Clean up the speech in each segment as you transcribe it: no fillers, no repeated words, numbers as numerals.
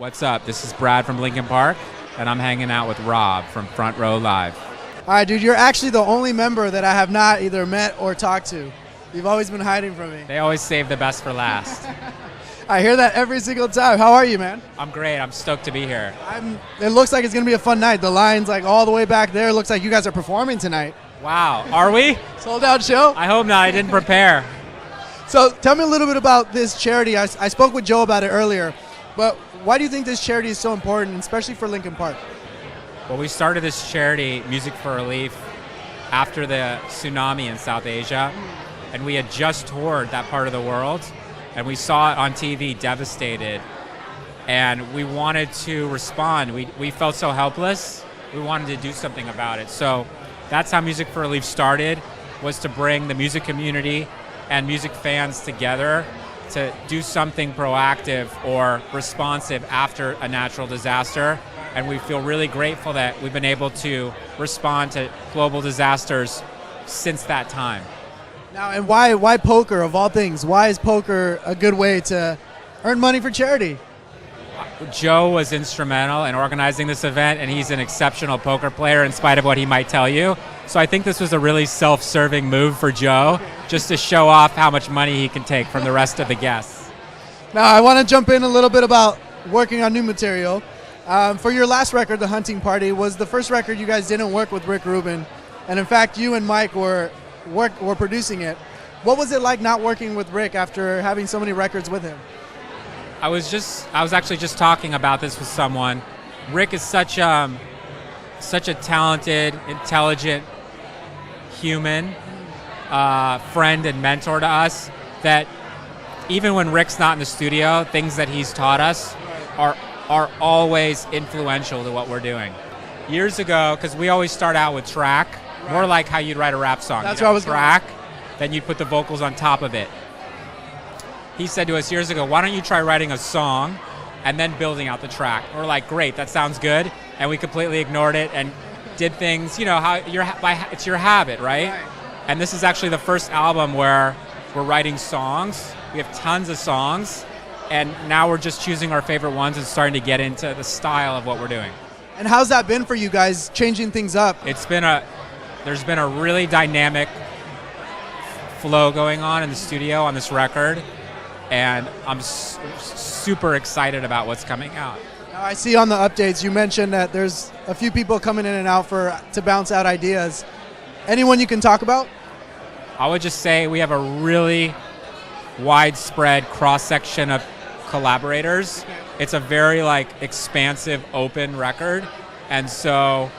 What's up? This is Brad from LinkinPark, and I'm hanging out with Rob from Front Row Live. All right, dude, you're actually the only member that I have not either met or talked to. You've always been hiding from me. They always save the best for last. I hear that every single time. How are you, man? I'm great. I'm stoked to be here. It looks like it's going to be a fun night. The line's like all the way back there. It looks like you guys are performing tonight. Wow. Are we? Sold out show? I hope not. I didn't prepare. So tell me a little bit about this charity. I spoke with Joe about it earlier, but why do you think this charity is so important, especially for LinkinPark? Well, we started this charity, Music for Relief, after the tsunami in South Asia, and we had just toured that part of the world, and we saw it on TV devastated, and we wanted to respond. We felt so helpless. We wanted to do something about it. So that's how Music for Relief started, was to bring the music community and music fans together to do something proactive or responsive after a natural disaster. And we feel really grateful that we've been able to respond to global disasters since that time. Now, and why poker of all things? Why is poker a good way to earn money for charity? Joe was instrumental in organizing this event, and he's an exceptional poker player in spite of what he might tell you. So I think this was a really self-serving move for Joe, just to show off how much money he can take from the rest of the guests. Now, I want to jump in a little bit about working on new material. For your last record, The Hunting Party, was the first record you guys didn't work with Rick Rubin. And in fact, you and Mike were producing it. What was it like not working with Rick after having so many records with him? I was actually just talking about this with someone. Rick is such a talented, intelligent human, friend and mentor to us, that even when Rick's not in the studio, things that he's taught us are always influential to what we're doing. Years ago, because we always start out with track, more like how you'd write a rap song. That's what I was track, then you'd put the vocals on top of it. He said to us years ago, why don't you try writing a song and then building out the track? We're like, great, that sounds good. And we completely ignored it and did things, how it's your habit, right? And this is actually the first album where we're writing songs. We have tons of songs, and now we're just choosing our favorite ones and starting to get into the style of what we're doing. And how's that been for you guys, changing things up? There's been a really dynamic flow going on in the studio on this record, and I'm super excited about what's coming out. Now, I see on the updates you mentioned that there's a few people coming in and out to bounce out ideas. Anyone you can talk about? I would just say we have a really widespread cross-section of collaborators. It's a very expansive, open record, and so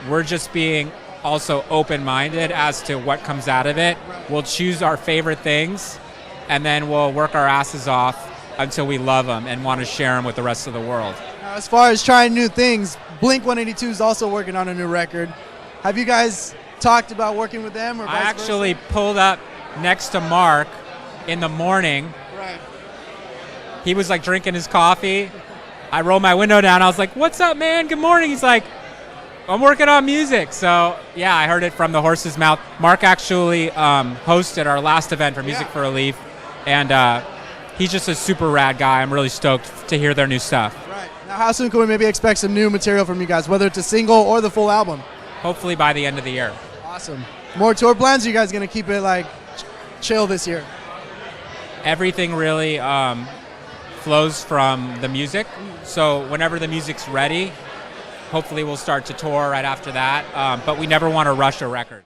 we're just being also open-minded as to what comes out of it. We'll choose our favorite things, and then we'll work our asses off until we love them and want to share them with the rest of the world. Now, as far as trying new things, Blink-182 is also working on a new record. Have you guys talked about working with them, or vice versa? I actually pulled up next to Mark in the morning. Right. He was drinking his coffee. I rolled my window down. I was like, "What's up, man? Good morning." He's like, "I'm working on music." So yeah, I heard it from the horse's mouth. Mark actually hosted our last event for Music for Relief, and he's just a super rad guy. I'm really stoked to hear their new stuff. Right. Now, how soon can we maybe expect some new material from you guys, whether it's a single or the full album? Hopefully by the end of the year. Awesome. More tour plans? Or you guys gonna keep it chill this year? Everything really flows from the music. So whenever the music's ready, hopefully we'll start to tour right after that. But we never want to rush a record.